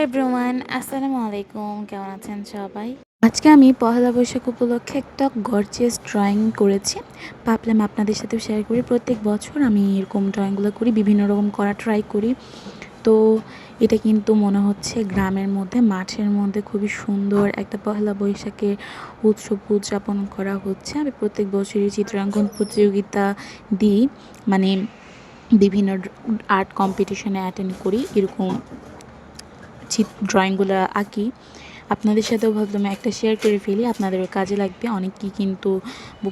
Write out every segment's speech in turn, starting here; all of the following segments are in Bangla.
এভরিওয়ান, আসসালামু আলাইকুম। কেমন আছেন সবাই? আজকে আমি পহেলা বৈশাখ উপলক্ষে একটা গর্জিয়াস ড্রয়িং করেছি। ভাবলাম আপনাদের সাথেও শেয়ার করি। প্রত্যেক বছর আমি এরকম ড্রয়িংগুলো করি, বিভিন্ন রকম করা ট্রাই করি। তো এটা কিন্তু মনে হচ্ছে গ্রামের মধ্যে, মাঠের মধ্যে খুবই সুন্দর একটা পহেলা বৈশাখের উৎসব উদযাপন করা হচ্ছে। আমি প্রত্যেক বছরই চিত্রাঙ্কন প্রতিযোগিতা দিই, মানে বিভিন্ন আর্ট কম্পিটিশনে অ্যাটেন্ড করি, এরকম ড্রয়িংগুলো আঁকি। আপনাদের সাথেও ভাবলাম একটা শেয়ার করে ফেলি, আপনাদেরও কাজে লাগবে। অনেকেই কিন্তু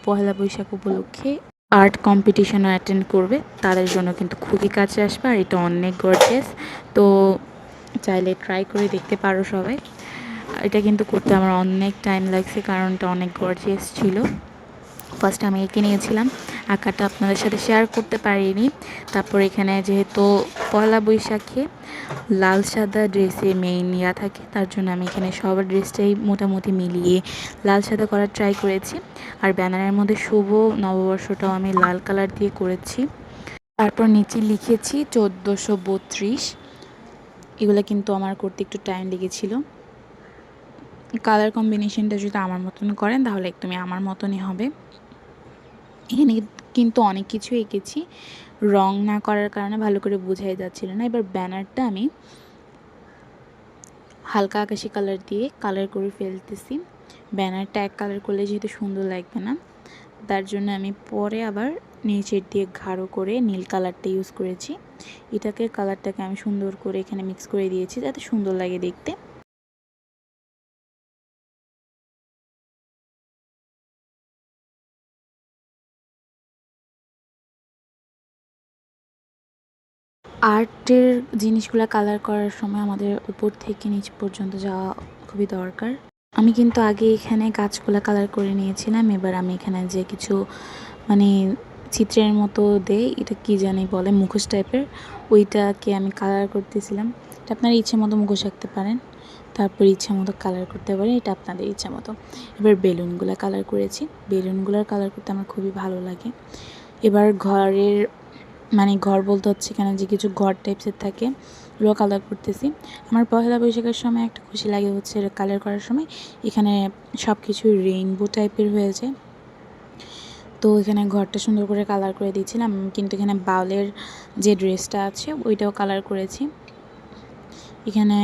পহেলা বৈশাখ উপলক্ষে আর্ট কম্পিটিশনও অ্যাটেন্ড করবে, তাদের জন্য কিন্তু খুবই কাছে আসবে। আর এটা অনেক গর্জিয়াস, তো চাইলে ট্রাই করে দেখতে পারো সবাই। এটা কিন্তু করতে আমার অনেক টাইম লাগছে, কারণ এটা অনেক গর্জিয়াস ছিল। ফার্স্ট আমি এঁকে নিয়েছিলাম, আঁকাটা আপনাদের সাথে শেয়ার করতে পারিনি। তারপর এখানে যেহেতু পয়লা বৈশাখে লাল সাদা ড্রেসে মেইন ইয়া থাকে, তার জন্য আমি এখানে সবার ড্রেসটাই মোটামুটি মিলিয়ে লাল সাদা করার ট্রাই করেছি। আর ব্যানারের মধ্যে শুভ নববর্ষটাও আমি লাল কালার দিয়ে করেছি। তারপর নিচে লিখেছি 1432। এগুলো কিন্তু আমার করতে একটু টাইম লেগেছিল। কালার কম্বিনেশনটা যদি আমার মতন করেন তাহলে একদমই আমার মতনই হবে। এখানে কিন্তু অনেক কিছু এঁকেছি, রং না করার কারণে ভালো করে বোঝাই যাচ্ছিল না। এবার ব্যানারটা আমি হালকা আকাশি কালার দিয়ে কালার করে ফেলতেছি। ব্যানারটা এক কালার করলে যেহেতু সুন্দর লাগবে না, তার জন্য আমি পরে আবার নিচের দিয়ে গাঢ় করে নীল কালারটা ইউজ করেছি। কালারটাকে আমি সুন্দর করে এখানে মিক্স করে দিয়েছি যাতে সুন্দর লাগে দেখতে। আর্টের জিনিসগুলো কালার করার সময় আমাদের উপর থেকে নিচ পর্যন্ত যাওয়া খুবই দরকার। আমি কিন্তু আগে এখানে গাছগুলা কালার করে নিয়েছিলাম। এবার আমি এখানে যে কিছু মানে চিত্রের মতো দেই, এটা কি জানি বলে, মুখোশ টাইপের, ওইটাকে আমি কালার করতেছিলাম। এটা আপনারা ইচ্ছে মতো মুখোশ আঁকতে পারেন, তারপর ইচ্ছা মতো কালার করতে পারেন, এটা আপনাদের ইচ্ছা মতো। এবার বেলুনগুলো কালার করেছি। বেলুনগুলোর কালার করতে আমার খুবই ভালো লাগে। এবার ঘরের ঘর বলতে হচ্ছে এখানে যে কিছু ঘর টাইপসের থাকে, ওগুলো কালার করতেছি। আমার পয়লা বৈশাখের সময় একটা খুশি লাগে হচ্ছে কালার করার সময় এখানে সব কিছু রেইনবো টাইপের হয়েছে। তো এখানে ঘরটা সুন্দর করে কালার করে দিয়েছিলাম, কিন্তু এখানে বাউলের যে ড্রেসটা আছে ওইটাও কালার করেছি। এখানে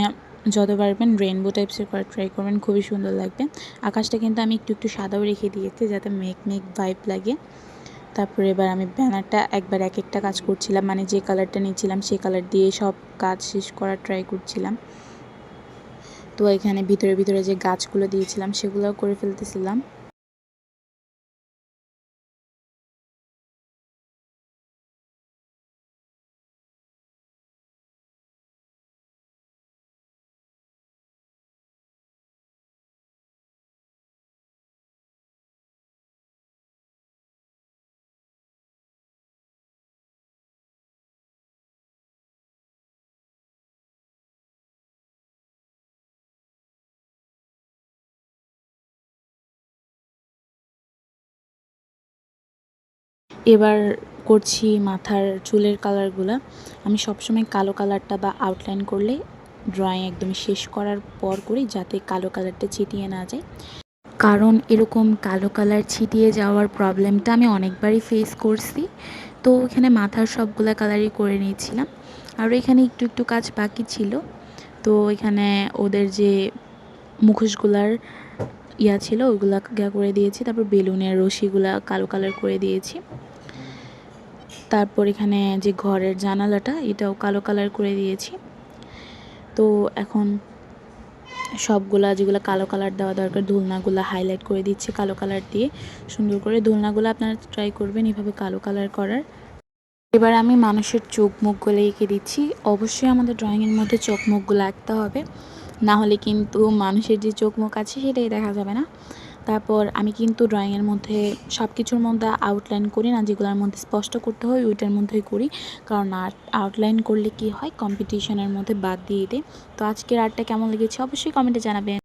যত পারবেন রেইনবো টাইপসের করার ট্রাই করবেন, খুবই সুন্দর লাগবে। আকাশটা কিন্তু আমি একটু একটু সাদাও রেখে দিয়েছি যাতে মেঘ মেঘ ভাইব লাগে। তারপরে এবার আমি ব্যানারটা একবার এক একটা কাজ করছিলাম, মানে যে কালারটা নিয়েছিলাম সেই কালার দিয়ে সব কাজ শেষ করার ট্রাই করছিলাম। তো এখানে ভিতরে ভিতরে যে গাছগুলো দিয়েছিলাম সেগুলোও করে ফেলতেছিলাম। এবার করছি মাথার চুলের কালারগুলো। আমি সবসময় কালো কালারটা বা আউটলাইন করলে ড্রয়িং একদমই শেষ করার পর করি, যাতে কালো কালারটা ছিটিয়ে না যায়। কারণ এরকম কালো কালার ছিটিয়ে যাওয়ার প্রবলেমটা আমি অনেকবারই ফেস করছি। তো এখানে মাথার সবগুলা কালারই করে নিয়েছিলাম, আর এখানে একটু একটু কাজ বাকি ছিল। তো এখানে ওদের যে মুখোশগুলার ছিল ওইগুলা করে দিয়েছি। তারপর বেলুনের রশিগুলা কালো কালার করে দিয়েছি। তারপর এখানে যে ঘরের জানালাটা এটাও কালো কালার করে দিয়েছি। তো এখন সবগুলা যেগুলো কালো কালার দেওয়া দরকার, দোলনাগুলো হাইলাইট করে দিচ্ছি কালো কালার দিয়ে সুন্দর করে। দোলনাগুলো আপনারা ট্রাই করবেন এভাবে কালো কালার করার। এবার আমি মানুষের চোখ মুখগুলো এঁকে দিচ্ছি। অবশ্যই আমাদের ড্রয়িংয়ের মধ্যে চোখ মুখগুলো আঁকতে হবে, না হলে কিন্তু মানুষের যে চোখ মুখ আছে সেটাই দেখা যাবে না। তারপর আমি কিন্তু ড্রয়িংয়ের মধ্যে সব কিছুর মধ্যে আউটলাইন করি না, যেগুলোর মধ্যে স্পষ্ট করতে হয় ওইটার মধ্যেই করি, কারণ আউটলাইন করলে কি হয় কম্পিটিশনের মধ্যে বাদ দিয়ে দেয়। তো আজকের আর্টটা কেমন লেগেছে অবশ্যই কমেন্টে জানাবেন।